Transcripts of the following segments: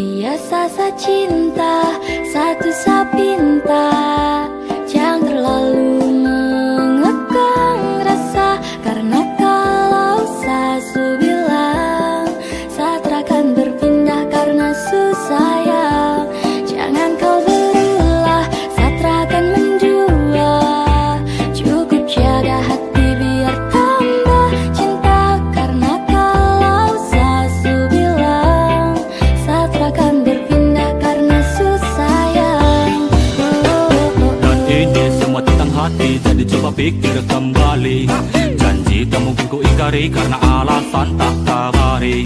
Biasa sa cinta, satu sa pinta. Jangan terlalu mengekang rasa, karena kalau sasu bilang saat akan berpindah karena susayang. Jangan kau berulah saat akan mendua. Cukup jaga hati biar tambah cinta, karena kalau sasu bilang saat akan berpindah karena susayang. Dan ini semua tentang hati, jadi coba pikir kembali. Janji tak mungkin ku ingkari karena alasan tak kabari.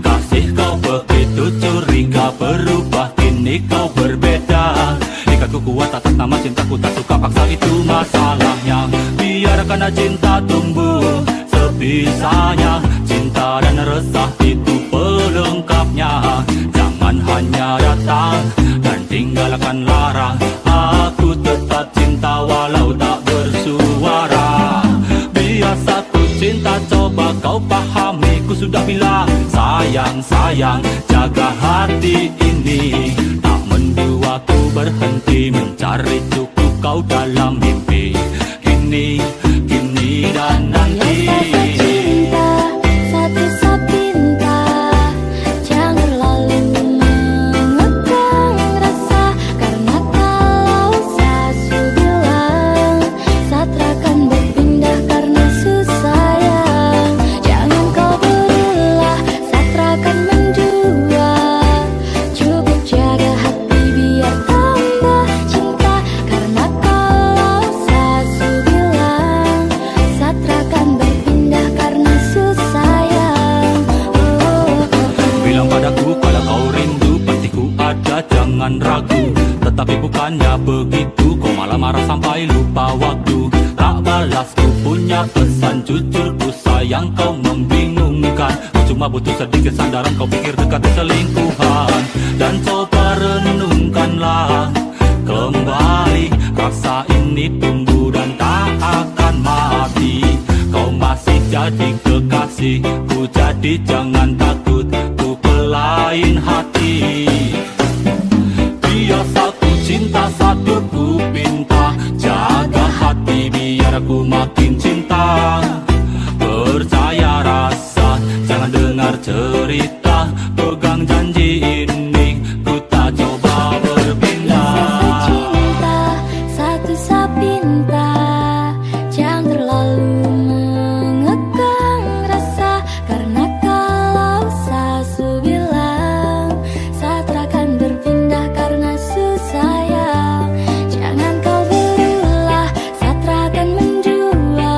Kasih kau begitu curiga, berubah kini kau berbeda. Ikatku kuat atas nama cintaku, tak suka paksa itu masalahnya. Biarkan cinta tumbuh sebisanya. Cinta dan resah itu pelengkapnya. Jangan hanya datang dan tinggalkan lara. Aku tetap cinta walau tak bersuara. Biasaku cinta, coba kau pahami. Ku sudah bilang sayang, sayang, jaga hati ini. Tak mendua ku berhenti mencari cukup kau dalam mimpi. Kini, kini dan nanti. Jangan ragu, tetapi bukannya begitu. Kau malah marah sampai lupa waktu. Tak balas ku punya pesan, jujur ku sayang kau membingungkan. Ku cuma butuh sedikit sandaran, kau pikir dekat selingkuhan. Dan coba renungkanlah kembali, rasa ini tumbuh dan tak akan mati. Kau masih jadi kekasih ku, jadi jangan takut ku pelain hati. Biasa ku cinta, satu ku pinta. Jaga hati biar aku makin cinta. Percaya rasa, jangan dengar cerita. Pegang janji ini, ku tak coba berpindah. Cinta, satu sa pinta. Jangan terlalu mengekang rasa, karena kalau sasu bilang saat akan berpindah karena susayang. Jangan kau berulah saat akan mendua.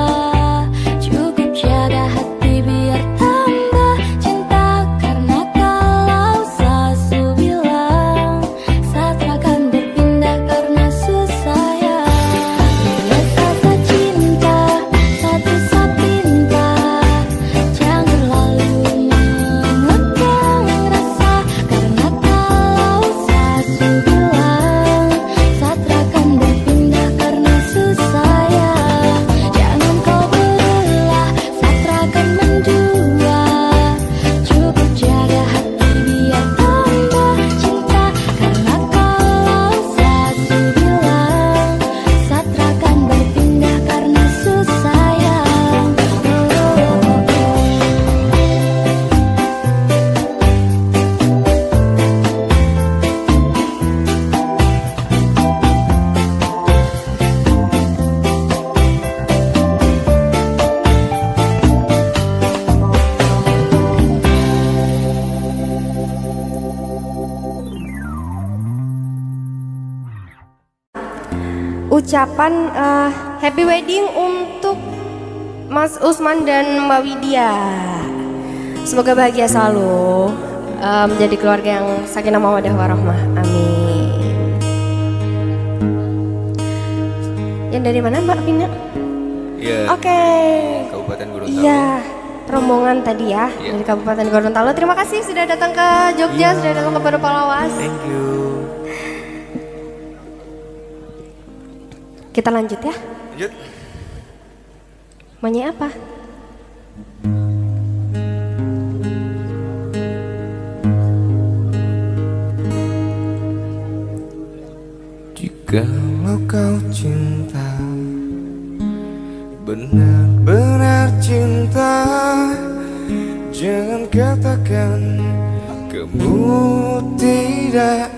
Cukup jaga hati biar tambah cinta, karena kalau sasu bilang saat akan berpindah karena susayang. Biasa sa cinta, satu sa pinta. Jangan terlalu mengekang rasa, karena kalau sasu bilang saat akan berpindah karena susayang. Jangan kau berulah saat akan mendua. Cukup jaga hati biar tambah cinta, karena kalau sasu bilang saat akan berpindah karena susayang. Ucapan happy wedding untuk Mas Usman dan Mbak Widya. Semoga bahagia selalu, menjadi keluarga yang sakinah mawaddah warahmah. Amin. Yang dari mana Mbak Vina? Iya. Oke. Kabupaten Gorontalo. Iya, rombongan tadi ya, Iya. dari Kabupaten Gorontalo. Terima kasih sudah datang ke Jogja, sudah datang ke Palawas. Thank you. Kita lanjut ya. Lanjut. Maunya apa? Jikalau kau cinta, benar-benar cinta, jangan katakan kamu tidak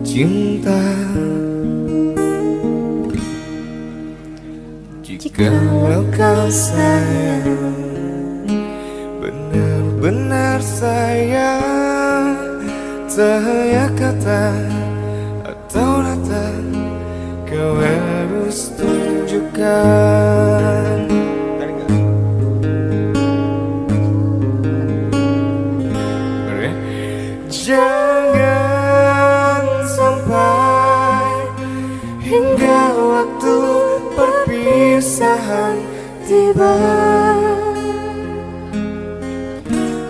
cinta. Jikalau kau sayang, benar-benar sayang, tak hanya kata atau rata, kau harus tunjukkan. Jangan sampai hingga waktu perpisahan tiba,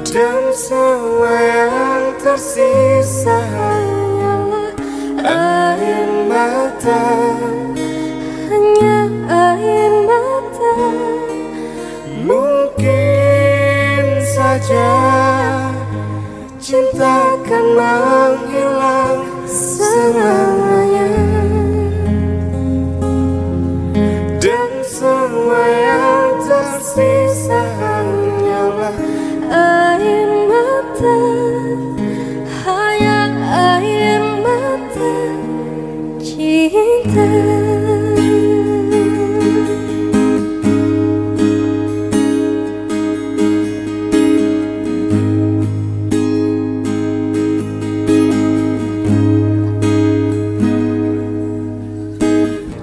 dan semua yang tersisa hanyalah air mata, hanya air mata. mungkin saja cinta akan menghilang selamanya, dan semua yang tersisa hanyalah Air mata, hanya air mata cinta.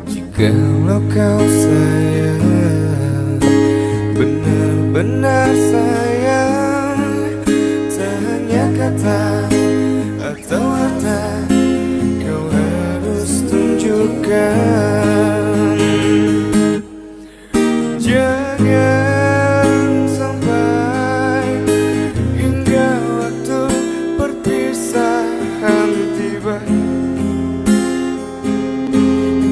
Jikalau kau sayang, benar-benar sayang, tak hanya kata atau harta, kau harus tunjukkan. Jangan sampai hingga waktu perpisahan tiba,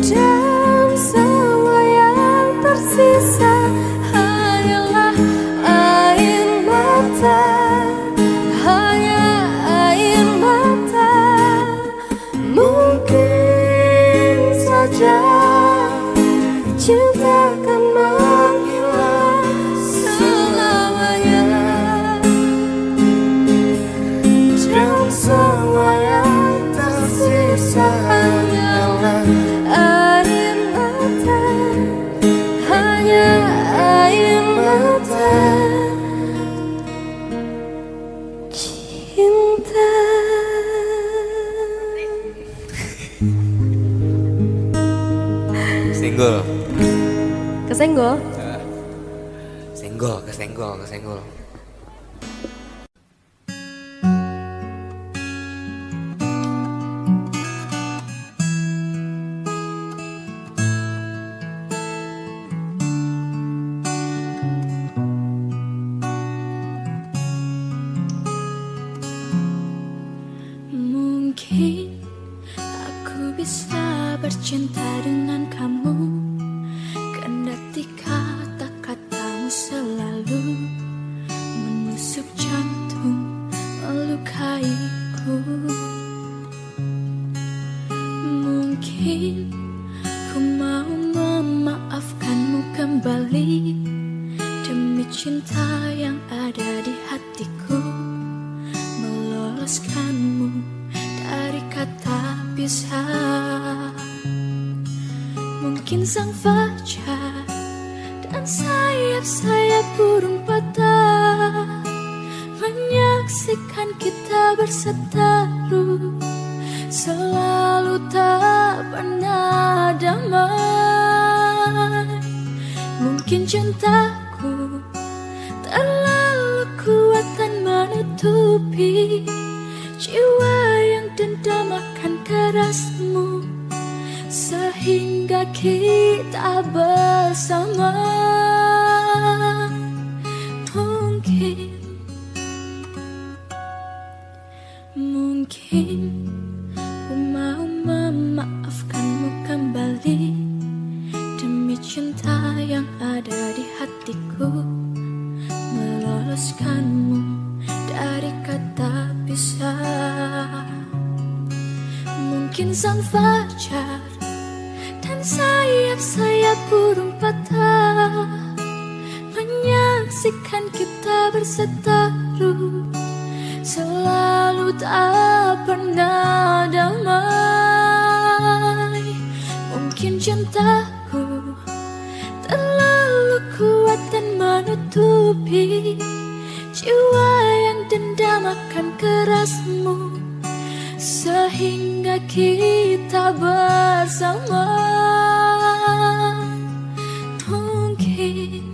Dan semua yang tersisa hanyalah air mata, hanya air mata. mungkin saja Cinta akan menghilang selamanya, dan semua yang tersisa hanyalah air mata, hanya air mata cinta. senggol, Kesenggol? kesenggol. Mungkin aku bisa bercinta dengan kamu, kendati kata-katamu selalu menusuk jantung, melukaiku. Mungkin ku mau memaafkanmu kembali demi cinta yang ada di hatiku, meloloskanmu dari kata pisah. Mungkin sang fajar dan sayap-sayap burung patah menyaksikan kita berseteru, selalu tak pernah damai. Mungkin cintaku terlalu kuat dan menutupi jiwa yang dendam akan kerasmu, sehingga kita bersama. Mungkin ku mau memaafkanmu kembali demi cinta yang ada di hatiku, meloloskanmu dari kata pisah. Mungkin sang fajar sayap burung patah, menyaksikan kita berseteru, selalu tak pernah damai. Mungkin cintaku terlalu kuat dan menutupi jiwa yang dendam akan kerasmu, sehingga kita bersama. Mungkin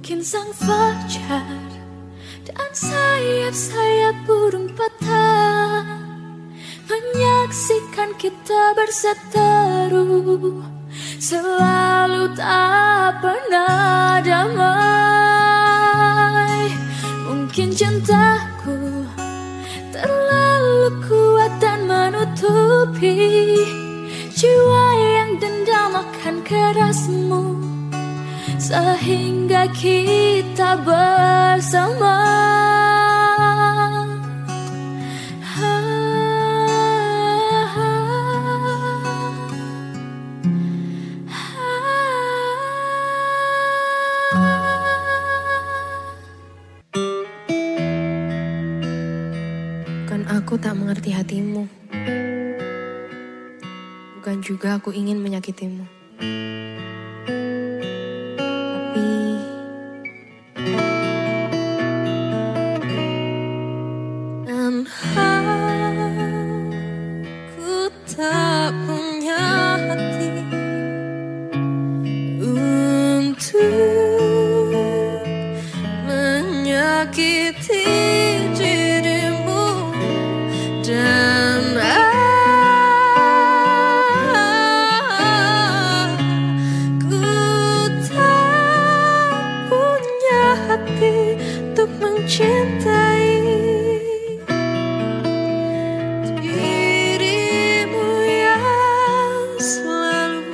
mungkin sang fajar dan sayap-sayap burung patah, menyaksikan kita berseteru, selalu tak pernah damai. Mungkin cintaku terlalu kuat dan menutupi jiwa yang dendam akan kerasmu, sehingga kita bersama. Bukan aku tak mengerti hatimu, bukan juga aku ingin menyakitimu. Tapi dan aku tak punya hati untuk menyakiti dirimu, dan aku tak punya hati untuk mencintai dirimu yang selalu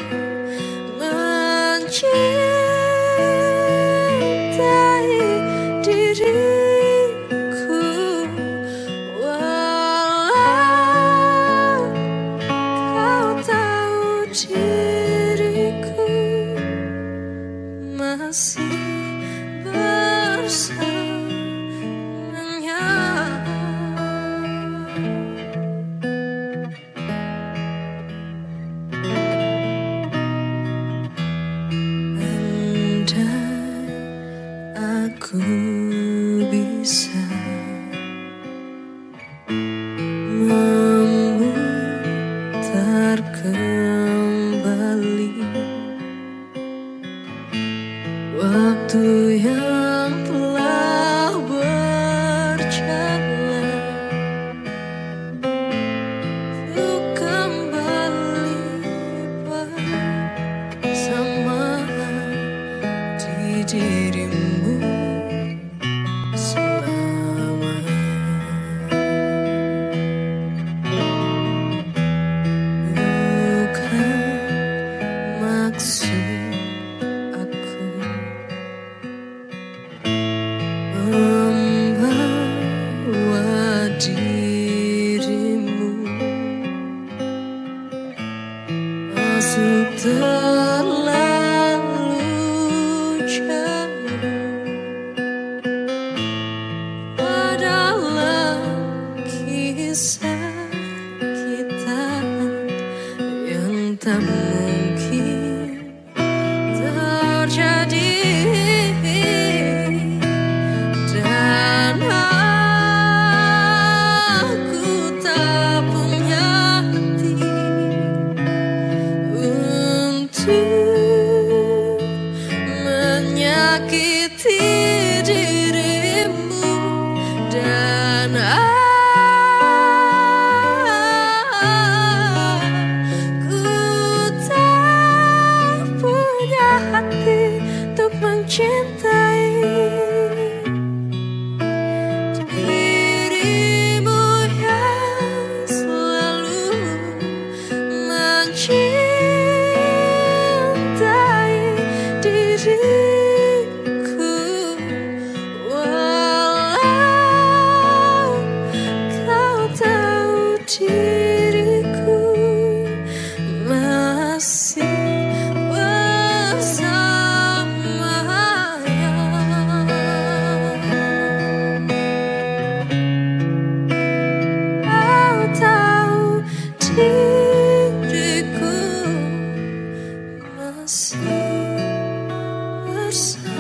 mencintai diriku, walau kau tahu diriku masih bersamanya. Andai aku bisa memutar kembali waktu yang telah berjalan, untuk kembali bersama di dirimu selama. Bukan maksud aku membawa dirimu masuk terlalu jauh dalam kisah kita yang tak mungkin terjadi. Dan aku tak punya hati untuk menyakiti dirimu, dan aku tak diriku masih bersamanya. Kau tahu diriku masih bersamanya.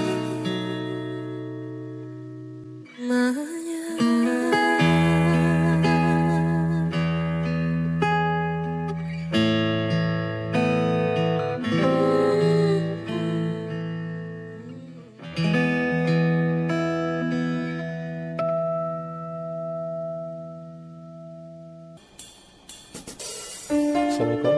Assalamualaikum.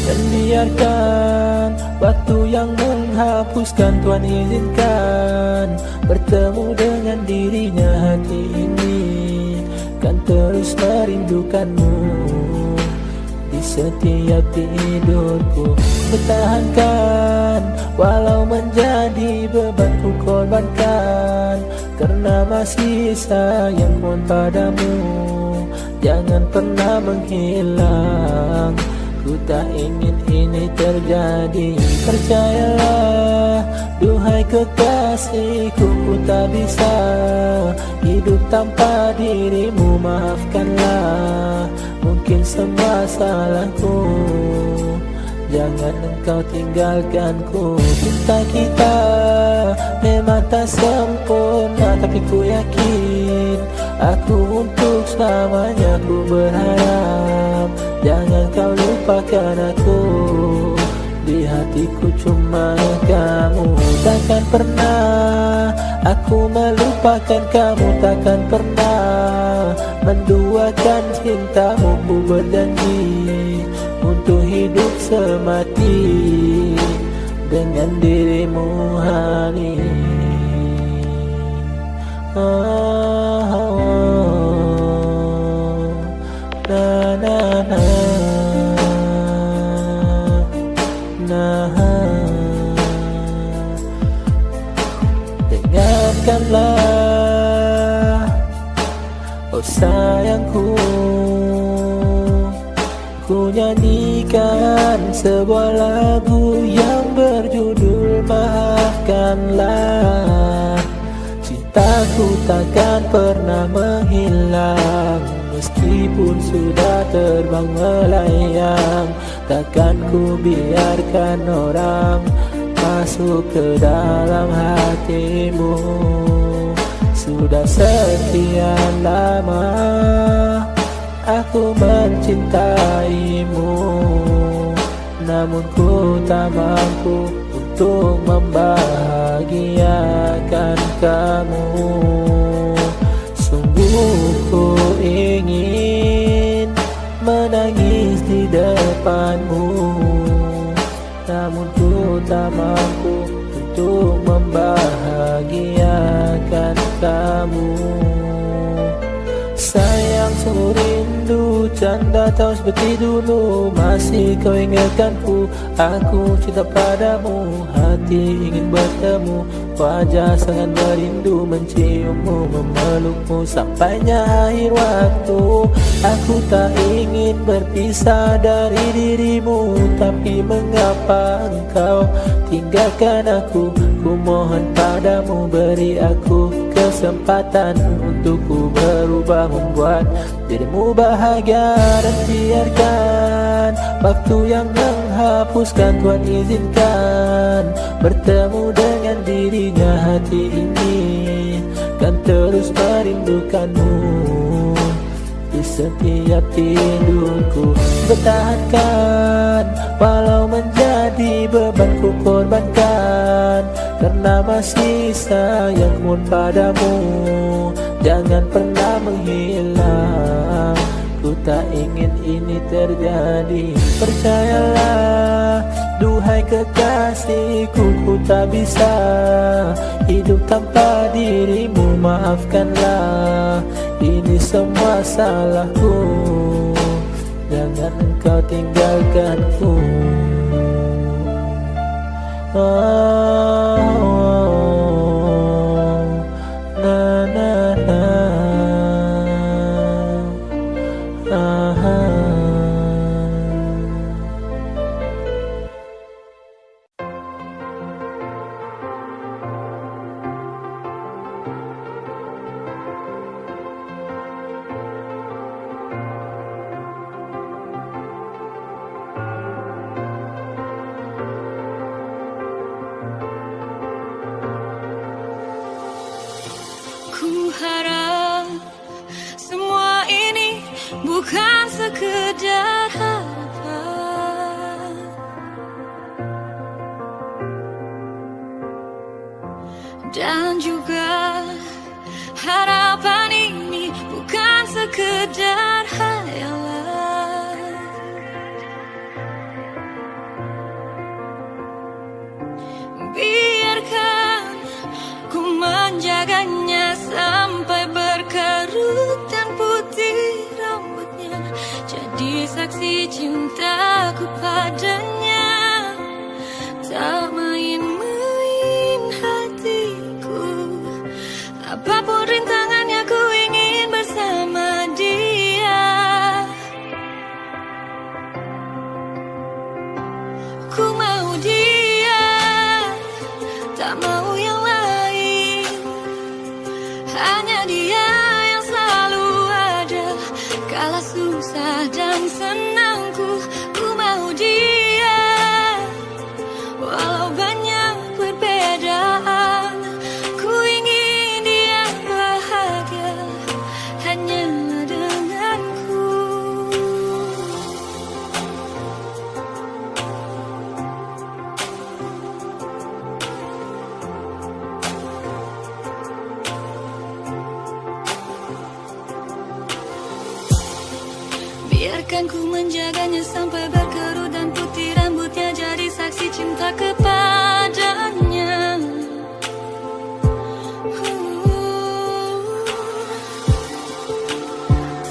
Dan biarkan waktu yang menghapuskan, Tuhan izinkan bertemu dengan dirinya. Hati ini kan terus merindukanmu di setiap tidurku. Bertahankan walau menjadi beban ku korbankan, karena masih sayang pun padamu. Jangan pernah menghilang, ku tak ingin ini terjadi. Percayalah, duhai kekasihku, ku tak bisa hidup tanpa dirimu. Maafkanlah mungkin semua salahku, jangan engkau tinggalkanku. Cinta kita memang tak sempurna, tapi ku yakin aku untuk selamanya. Ku berharap jangan kau lupakan aku, di hatiku cuma kamu. Takkan pernah aku melupakan kamu, takkan pernah menduakan cintamu. Ku berjanji untuk hidup semati dengan dirimu, Hani. Dengarkanlah, oh sayangku, ku nyanyikan sebuah lagu yang berjudul Maafkanlah. Cintaku takkan pernah menghilang, meskipun sudah terbang melayang. Takkan ku biarkan orang masuk ke dalam hatimu. Sudah sekian lama aku mencintaimu, namun ku tak mampu untuk membahagiakan kamu. Sungguh ku ingin menangis di depanmu, namun ku tak mampu untuk membahagiakan kamu. Sayang, sungguh rindu, canda tahu seperti dulu. Masih kau ingatkanku, aku cinta padamu. Hati ingin bertemu, wajah sangat merindu, menciummu, memelukmu sampainya akhir waktu. Aku tak ingin berpisah dari dirimu, tapi mengapa engkau tinggalkan aku? Ku mohon padamu, beri aku kesempatan untuk ku berubah, membuat dirimu bahagia. Dan biarkan waktu yang menghapuskan, Tuhan izinkan bertemu dengan dirinya. Hati ini kan terus merindukanmu di setiap tidurku. Bertahankan walau menjadi beban ku korbankan, karena masih sayang pun padamu. Jangan pernah menghilang, tak ingin ini terjadi. Percayalah, duhai kekasihku, ku tak bisa hidup tanpa dirimu. Maafkanlah, ini semua salahku. Jangan engkau tinggalkanku. Na na na. Ku harap semua ini bukan sekedar harapan, dan juga harapan ini bukan sekedar hayalan. Biarkan ku menjaganya sampai berkerut dan putih rambutnya, jadi saksi cintaku padanya. Tak main-main hatiku, apapun rintangannya ku ingin bersama dia. Ku mau dia, tak mau yang lain. Hanya dia yang selalu ada kala susah dan senangku. Ku mau dia, walau banyak perbedaan. Ku ingin dia bahagia hanyalah denganku. Biarkan ku menjaganya sampai berkerut dan putih rambutnya, jadi saksi cinta kepadanya.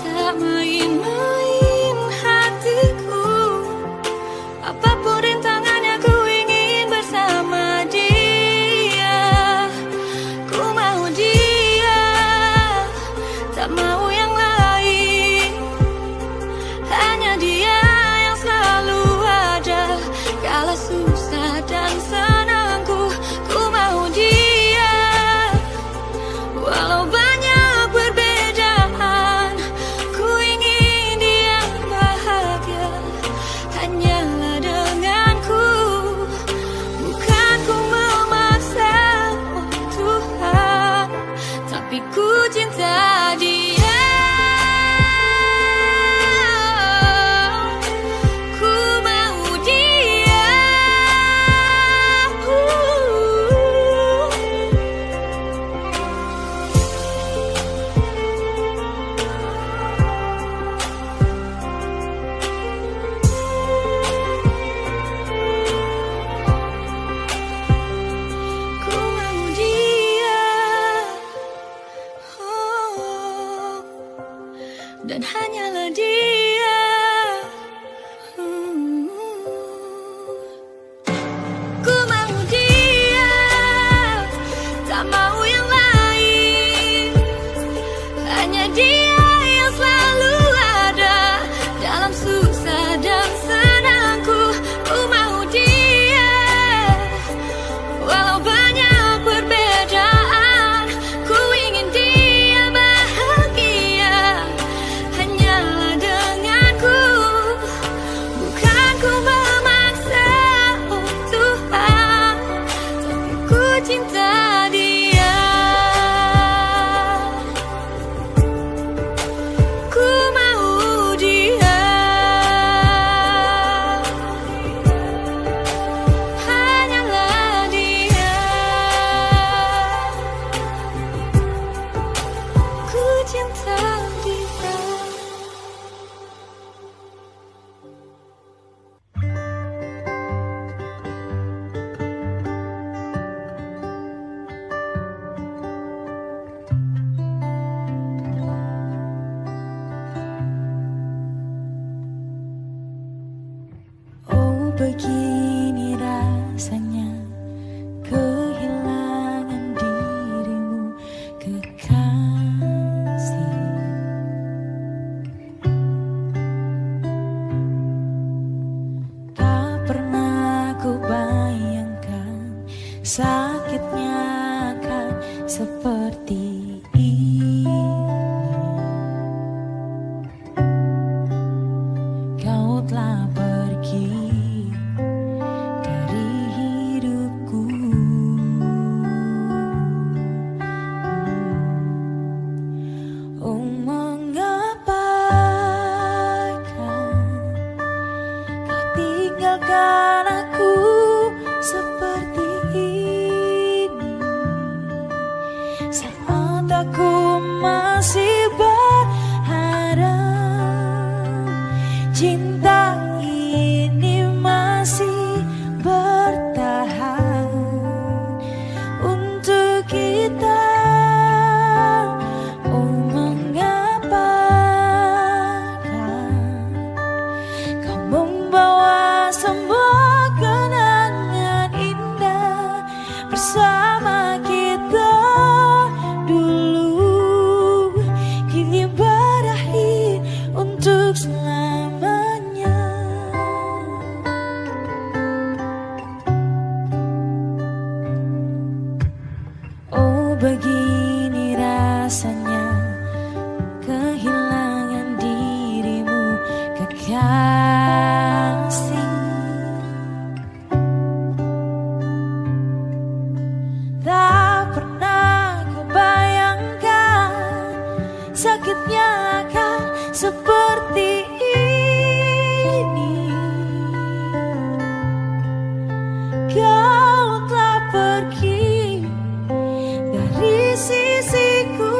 Tak main-main hatiku, apapun rintangannya ku ingin bersama dia. Ku mau dia, tak mau yang lain. Hanya dia yang selalu ada kala susah dan senangku. Ku mau dia, walau banyak perbedaan. Ku ingin dia bahagia hanyalah denganku. Bukan ku memaksa, oh Tuhan, tapi ku cinta dia. Ku mau dia. Ku mau dia. Oh, dan hanyalah dia. Ku mau dia, tak mau yang lain. Hanya dia yang selalu ada dalam susah dan senangku. Ku mau dia, walau banyak perbedaan. Ku ingin dia bahagia hanyalah dengan begini rasanya kehilangan dirimu kekasih. Tak pernah ku bayangkan sakitnya akan seperti ini. Kau telah pergi dari hidupku. Oh, mengapakah kau tinggalkan aku seperti ini, saat aku masih berharap cinta ini masih bertahan untuk kita. Oh, mengapakah kau membawa semua kenangan indah bersama kita dulu, kini berakhir untuk selamanya. Oh, begini rasanya kehilangan dirimu kekasih. Tak pernah ku bayangkan sakitnya akan seperti ini. Kau telah pergi dari sisiku.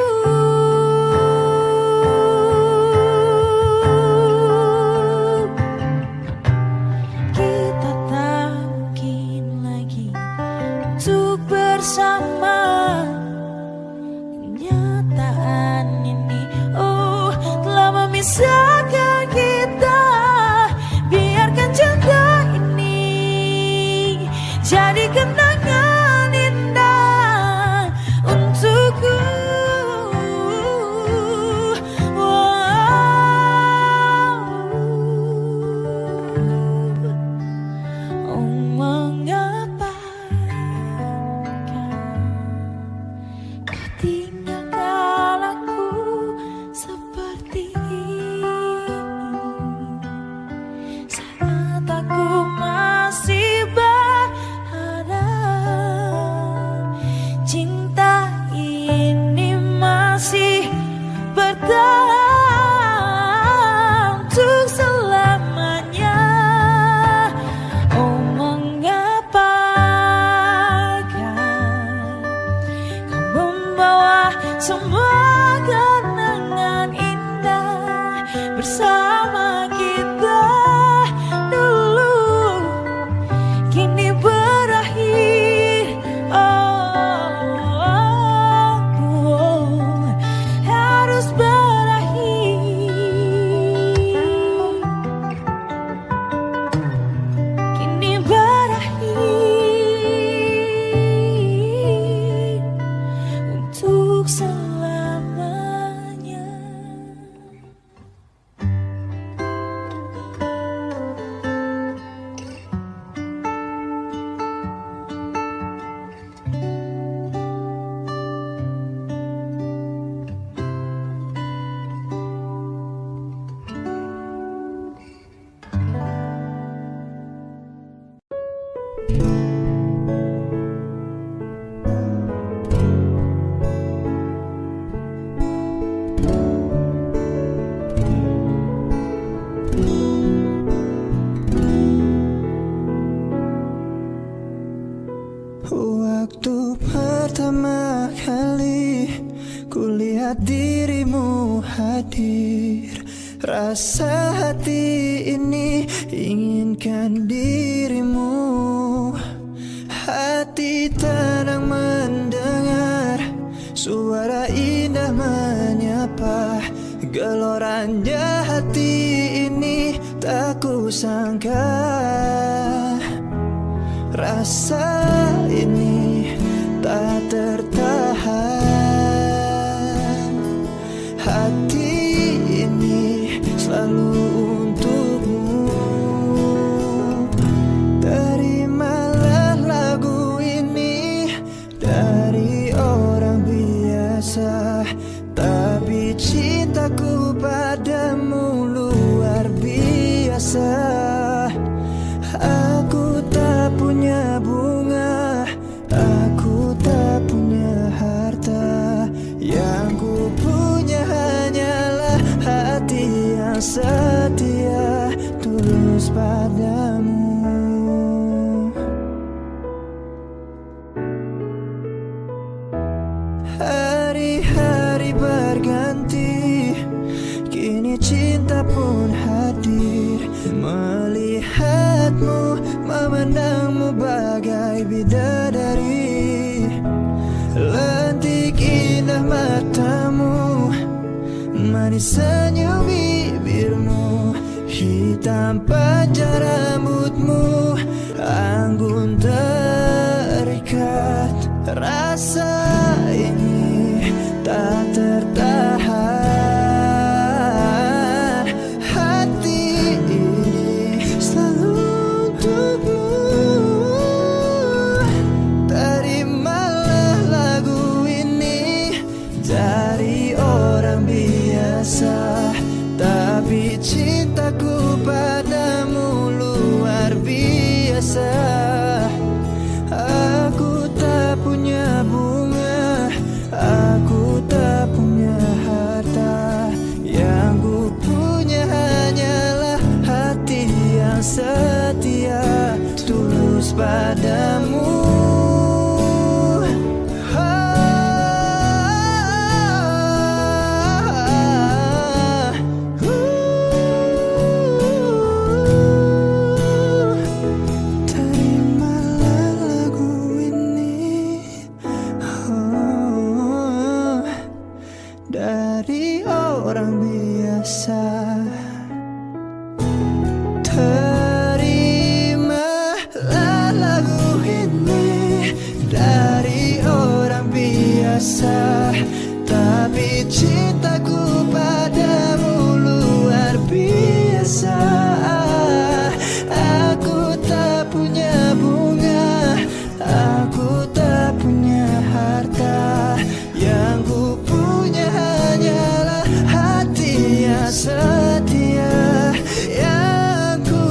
Kita tak mungkin lagi untuk bersama. Kenyataan ini, oh, telah memisahkan kita. Biarkan cinta ini jadi kenangan indah untukku. Oh, mengapakah kau tinggalkan aku seperti ini, saat aku masih berharap cinta ini masih bertahan untuk selamanya. Oh, mengapakah kau membawa semua kenangan indah bersama kita dulu, kini berakhir. Harus berakhir, kini berakhir untuk selamanya. Waktu pertama kali kulihat dirimu hadir, rasa hati ini inginkan dirimu. Hati tenang mendengar suara indah menyapa, geloranya hati ini tak kusangka rasa ini tak tertahan. Hati ini selalu untukmu. Terimalah lagu ini dari orang biasa, tapi cintaku padamu luar biasa. Aku tak punya bunga, aku tak punya harta. Yang ku punya hanyalah hati yang setia, tulus padamu. Hari-hari berganti, kini cinta pun hadir. Melihatmu, memandangmu bagai bidadari. Lentik indah matamu, manis senyum bibirmu, hitam panjang rambutmu, anggun terikat. Rasa ini tak tertahan. Hati ini selalu untukmu. Terimalah lagu ini dari orang biasa, tapi cintaku padamu luar biasa. Aku tak punya bunga, aku tak punya harta. Yang ku punya hanyalah hati yang setia, tulus padamu. Terimalah lagu ini dari orang biasa. Terimalah lagu ini dari orang biasa, tapi cintaku padamu luar biasa. Aku tak punya bunga, aku tak punya harta. Yang ku punya hanyalah hati yang setia. Yang ku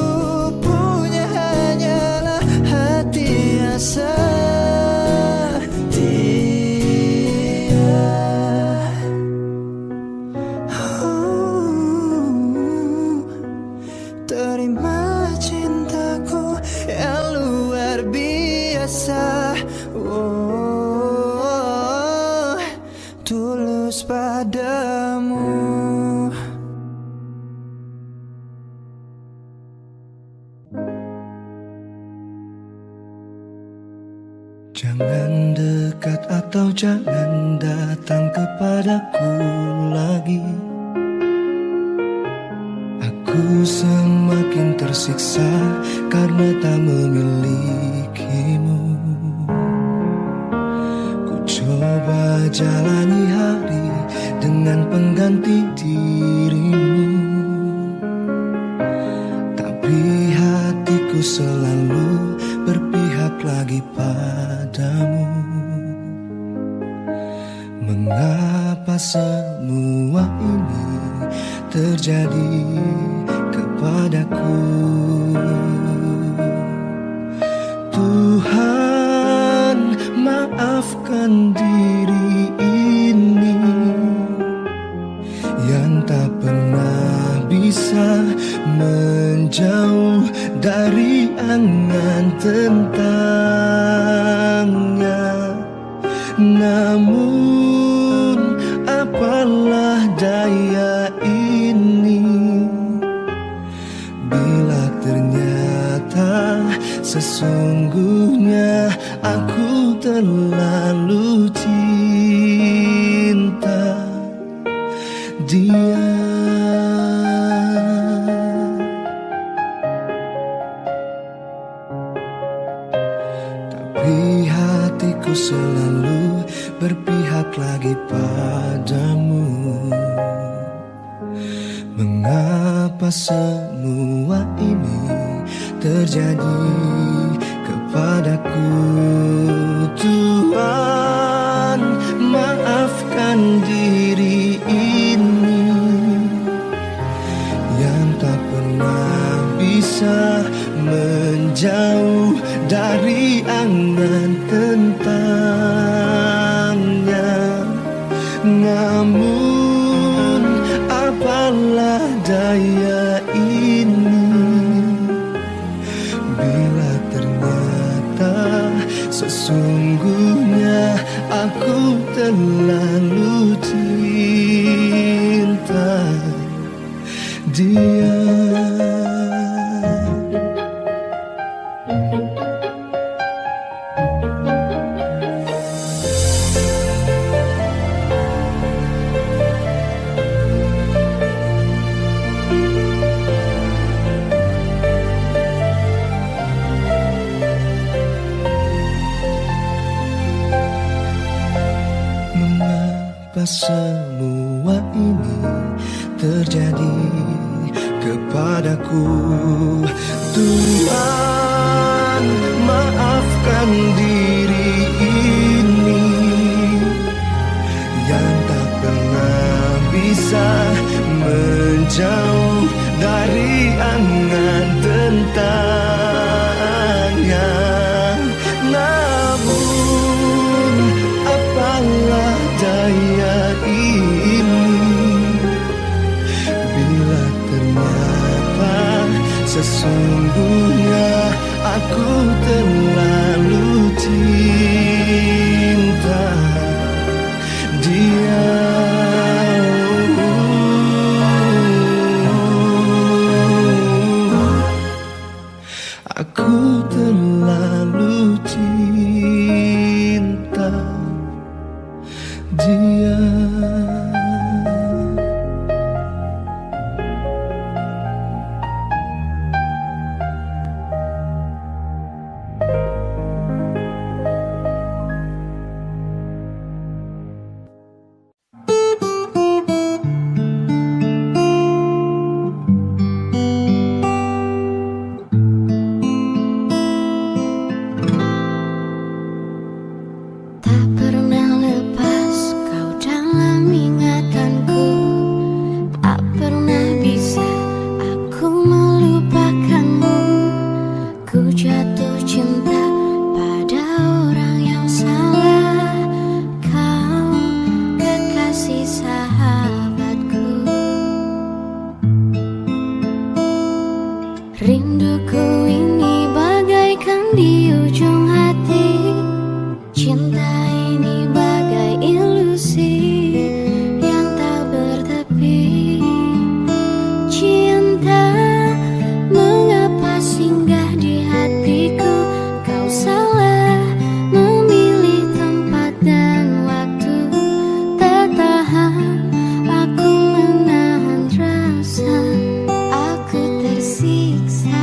punya hanyalah hati yang setia. Terima cintaku yang luar biasa. Oh, tulus padamu. Jangan dekat atau jangan datang kepadaku lagi. Aku semakin tersiksa karena tak memilikimu. Ku coba jalani hari dengan pengganti dirimu, tapi hatiku selalu berpihak lagi padamu. Mengapa semua ini terjadi kepadaku? Tuhan, maafkan diri ini yang tak pernah bisa menjauh dari angan tentangnya. Namun apalah daya ini bila ternyata sesungguhnya aku terlalu cinta dia. selalu berpihak lagi padamu. Mengapa semua ini terjadi kepadaku? Tuhan, maafkan diri ini yang tak pernah bisa menjauh dari angan tentangnya. Namun apalah daya ini bila ternyata sesungguhnya aku terlalu cinta dia. Semua ini terjadi kepadaku. Tuhan, maafkan diri ini yang tak pernah bisa menjauh dari angan tentangnya. Namun apalah daya ini bila ternyata sesungguhnya aku terlalu cinta dia. Aku terlalu cinta dia. Rinduku ini bagaikan di ujung hati. Cinta ini bagai ilusi yang tak bertepi. Cinta, mengapa singgah di hatiku? Kau salah memilih tempat dan waktu. Tak tahan aku menahan rasa, aku tersiksa.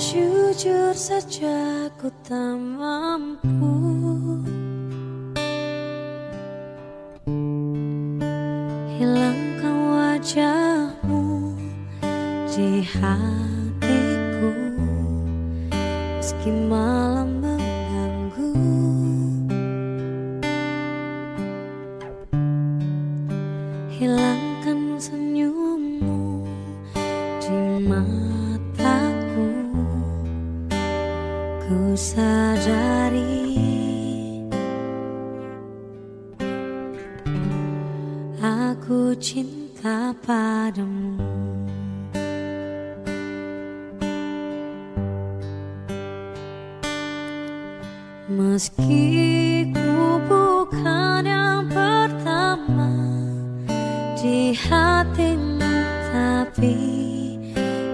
Jujur saja ku tak mampu hilangkan wajahmu di hatiku, meski malam mengganggu. Hilangkan senyummu di mataku, ku sadari aku cinta padamu. Meski ku bukan yang pertama di hatimu, tapi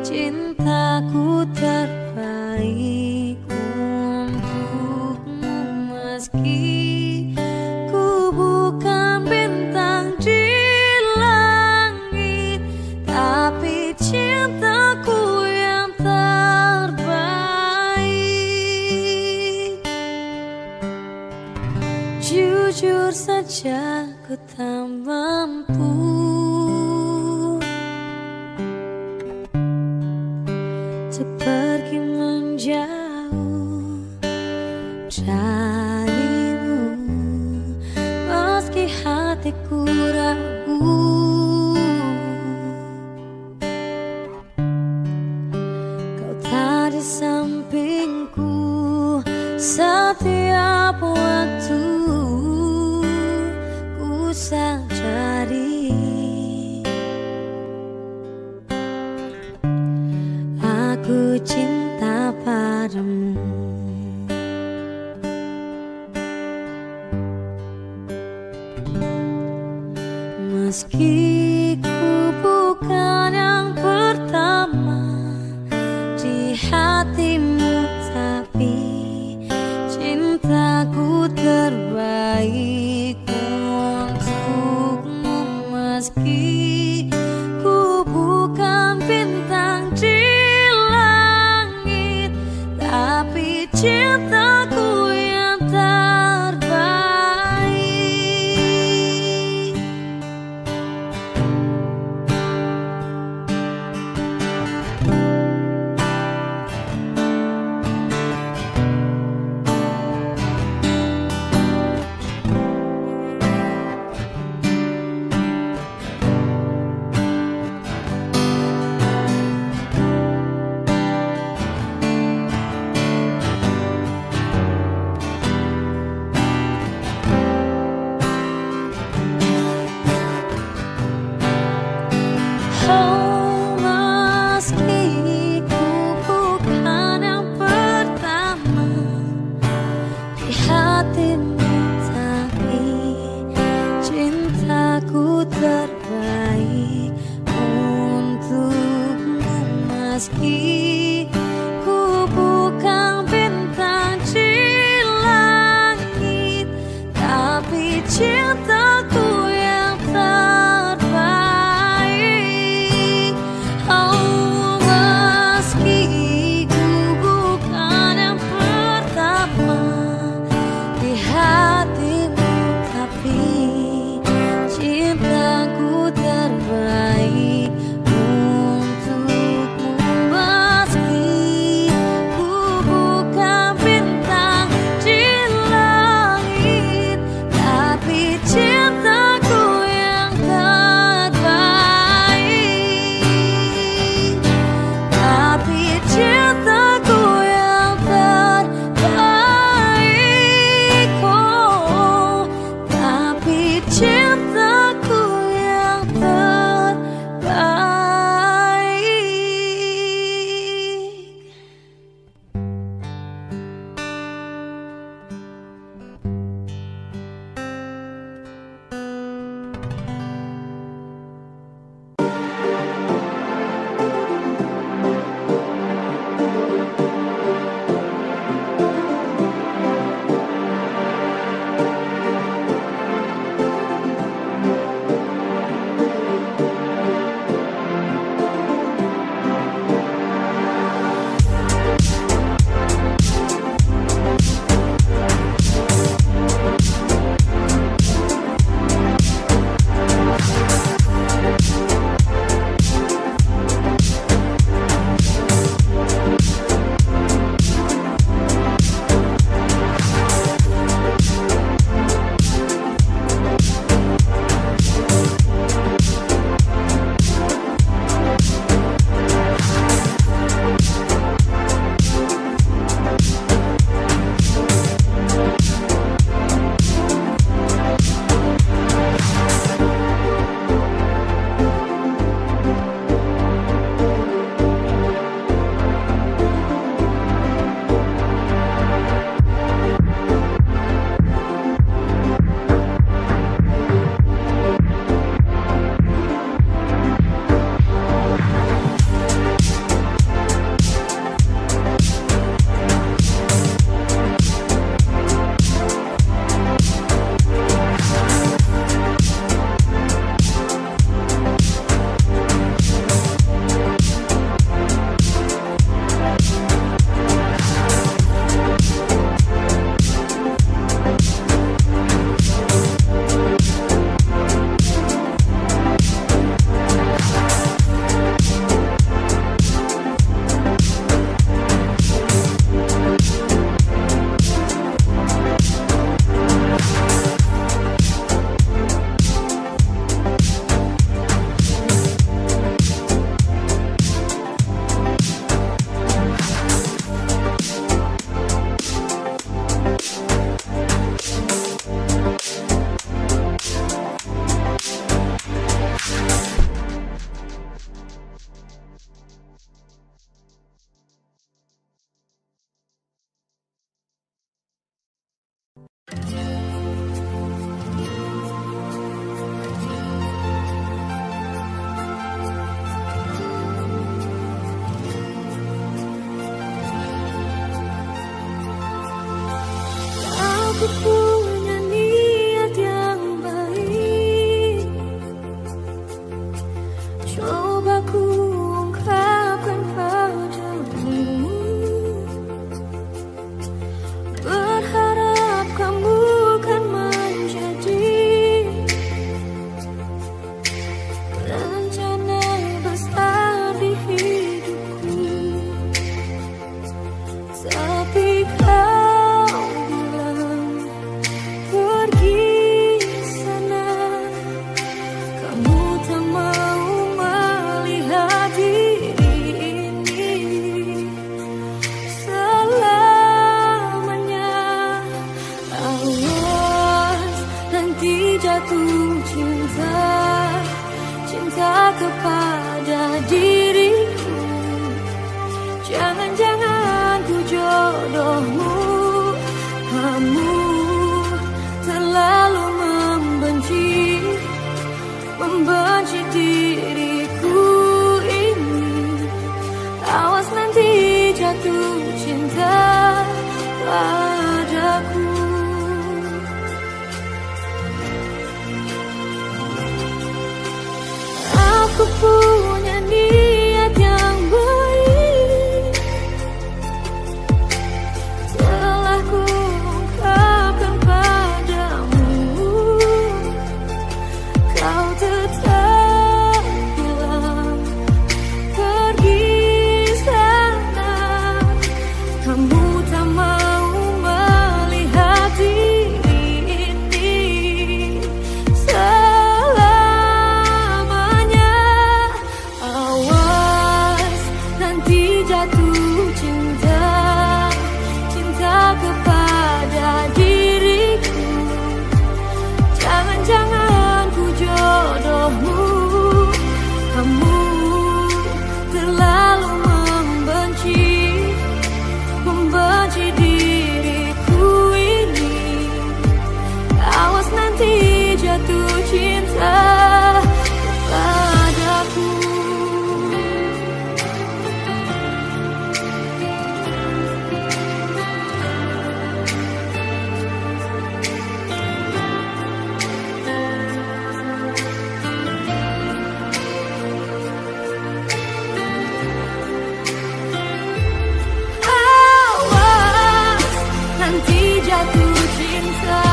cintaku terbaik untukmu. Meski ku bukan bintang di langit, tapi cintaku yang terbaik. Jujur saja ku tak mampu untuk pergi menjauh darimu, meski hatiku ragu. Kau tak di sampingku setiap waktu, ku sadari aku cinta padamu. Meski ku bukan yang pertama di hatimu, tapi cintaku terbaik untukmu. Meski ku bukan bintang di langit, tapi cintaku yang terbaik. Aku punya niat yang baik, coba ku ungkapkan padamu. Berharap kamu kan menjadi rencana besar di hidupku. Tapi kau bilang pergi sana, kamu tak mau melihat diri ini selamanya. Awas nanti jatuh cinta, cinta kepada diriku. Jangan-jangan ku jodohmu, kamu terlalu membenci, membenci diriku ini. Awas nanti jatuh cinta padaku. Aku punya niat yang baik, telah ku ungkapkan padamu. Kau tetap bilang pergi sana, kamu tak mau melihat diri ini selamanya. Awas nanti jatuh cinta, cinta kepada diriku. Jangan-jangan ku jodohmu, kamu terlalu membenci, membenci diriku ini. Awas nanti jatuh cinta padaku. Awas nanti jatuh cinta,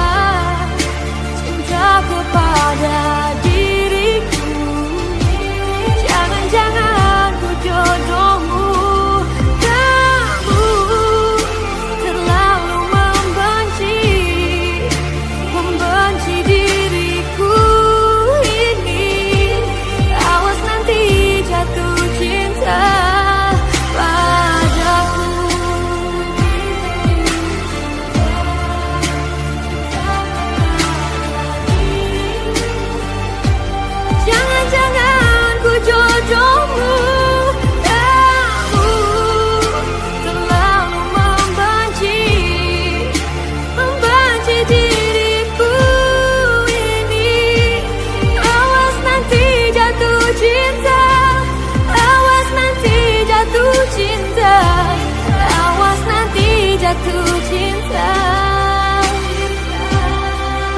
cinta kepada diriku. Jangan-jangan ku jodohmu, kamu terlalu membenci, membenci diriku ini. Awas nanti jatuh cinta padaku. Jangan-jangan ku jodohmu, kamu terlalu membenci, membenci diriku ini. Awas nanti jatuh cinta, awas nanti jatuh cinta, awas nanti jatuh cinta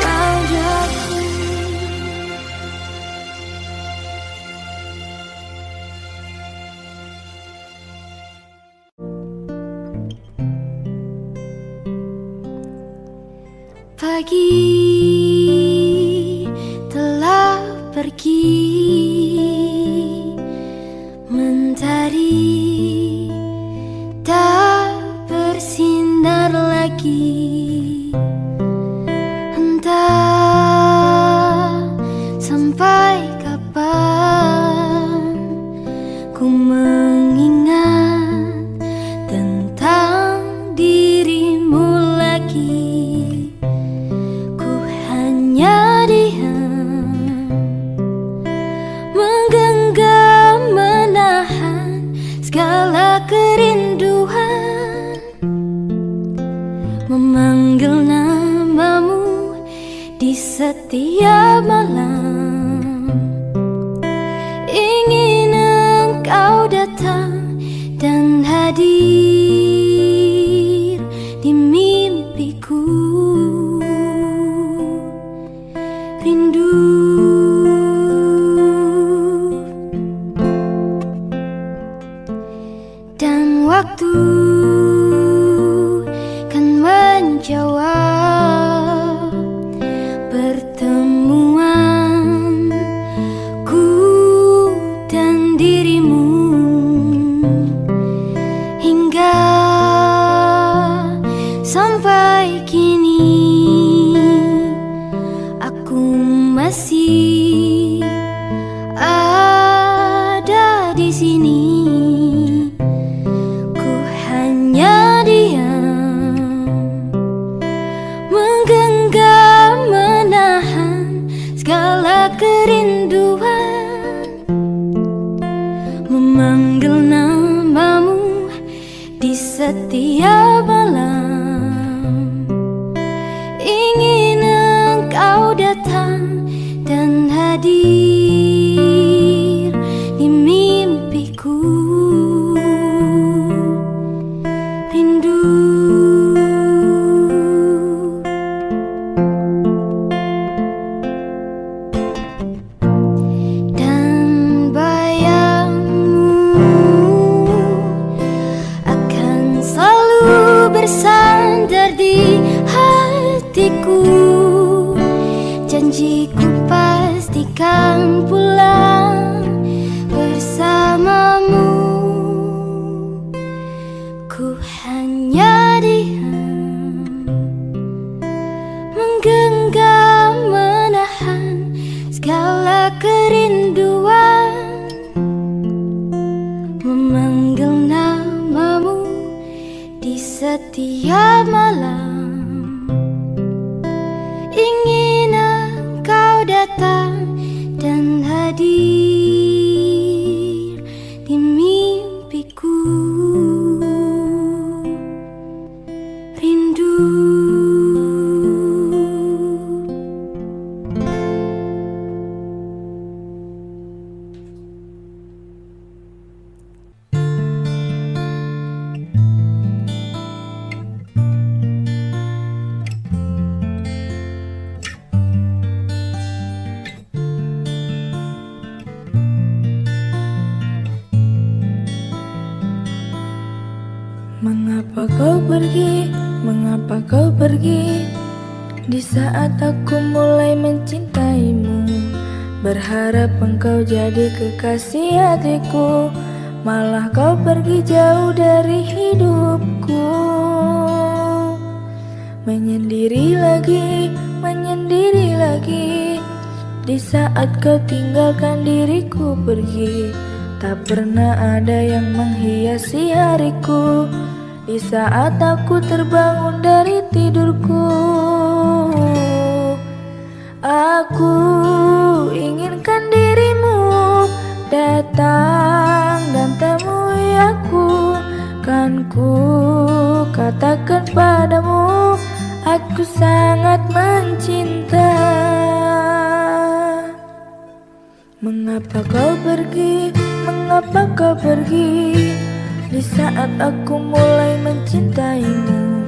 padaku. Pagi telah pergi, mentari tak bersinar lagi. Entah sampai kapan ku mengingat tentang dirimu lagi. Hanya diam, menggenggam, menahan segala kerinduan, memanggil namamu di setiap malam. Ingin engkau datang dan hadir di mimpiku. di setiap malam. Ingin engkau datang dan hadir di mimpiku. Rindu dan bayangmu akan selalu bersandar di hatiku. Janjiku pastikan pulang bersamamu. Ku hanya diam, menggenggam, menahan segala kerinduan, memanggil namamu di setiap malam. Ingin engkau datang dan hadir di mimpiku. Rindu Mengapa kau pergi, mengapa kau pergi di saat aku mulai mencintaimu? Berharap engkau jadi kekasih hatiku, malah kau pergi jauh dari hidupku. Menyendiri lagi di saat kau tinggalkan diriku pergi. Tak pernah ada yang menghiasi hariku di saat aku terbangun dari tidurku. Aku inginkan dirimu datang dan temui aku. Kan ku katakan padamu, aku sangat mencinta. Mengapa kau pergi, mengapa kau pergi di saat aku mulai mencintaimu?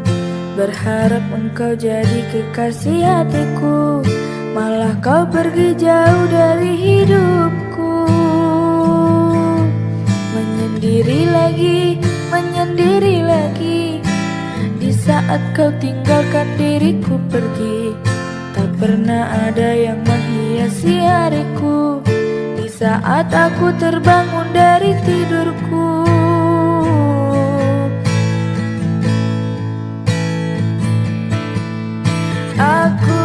Berharap engkau jadi kekasih hatiku, malah kau pergi jauh dari hidupku. Menyendiri lagi di saat kau tinggalkan diriku pergi. Tak pernah ada yang menghiasi hariku di saat aku terbangun dari tidurku. Aku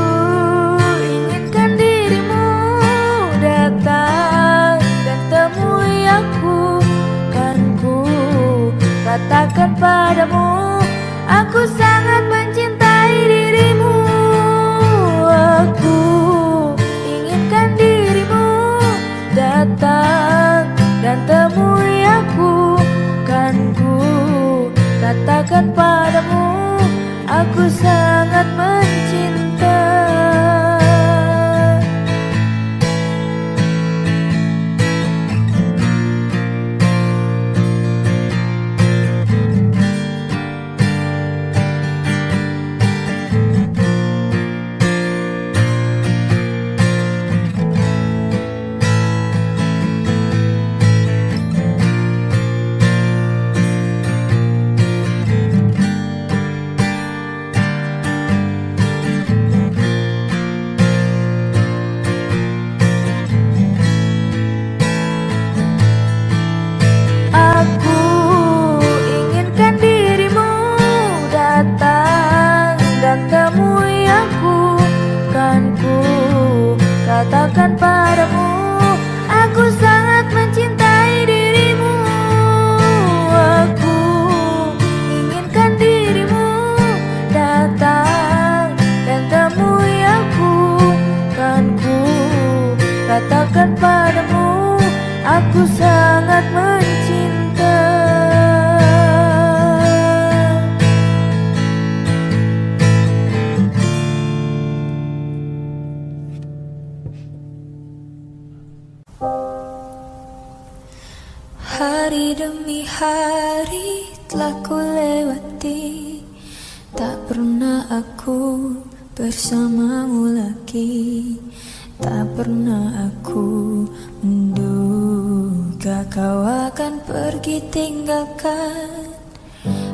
inginkan dirimu datang dan temui aku. Kan ku katakan padamu, aku sangat mencintai dirimu. Aku inginkan dirimu datang dan temui aku. Kan ku katakan padamu, aku sangat mencinta. telah ku lewati, tak pernah aku bersamamu lagi. Tak pernah aku menduga kau akan pergi tinggalkan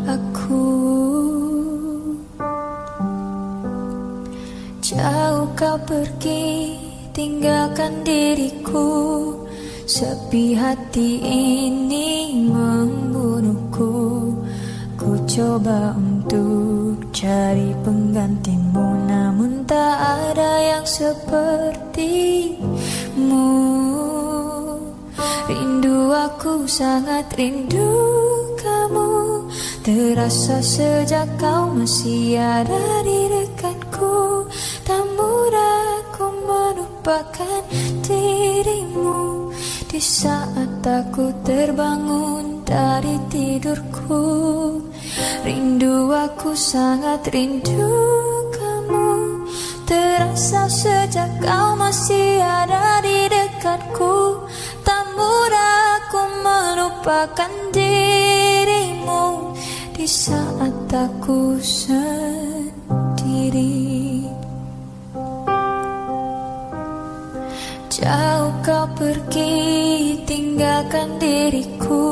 aku. Jauh kau pergi tinggalkan diriku, sepi hati ini membunuhku. Ku coba untuk cari penggantimu, namun tak ada yang sepertimu. Rindu aku, sangat rindu kamu, terasa sejak kau masih ada di dekatku. Tak mudah ku melupakan dirimu di saat aku terbangun dari tidurku. Rindu aku, sangat rindu kamu, terasa sejak kau masih ada di dekatku. Tak mudah aku melupakan dirimu di saat aku sendiri. Jauh kau pergi tinggalkan diriku,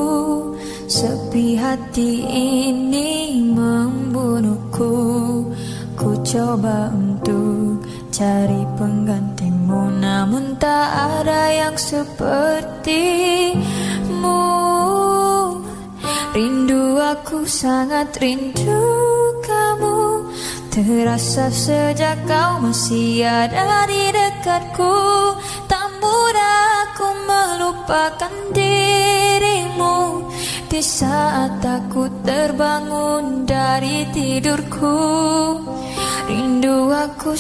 sepi hati ini membunuhku. Ku coba untuk cari penggantimu, namun tak ada yang sepertimu. Rindu aku, sangat rindu kamu, terasa sejak kau masih ada di dekatku. Tak mudah aku melupakan dirimu di saat aku terbangun dari tidurku. Rindu aku,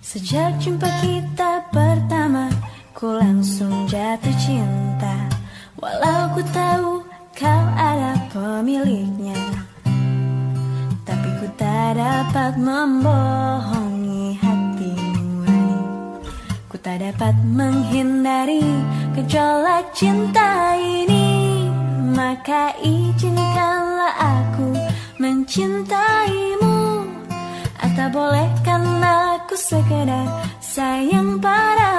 Sejak jumpa kita pertama, ku langsung jatuh cinta. Walau ku tahu kau ada pemiliknya, tapi ku tak dapat membohongi hati nurani. Ku tak dapat menghindari gejolak cinta ini. Maka izinkanlah aku mencintaimu. Atau bolehkan aku sekedar sayang padamu.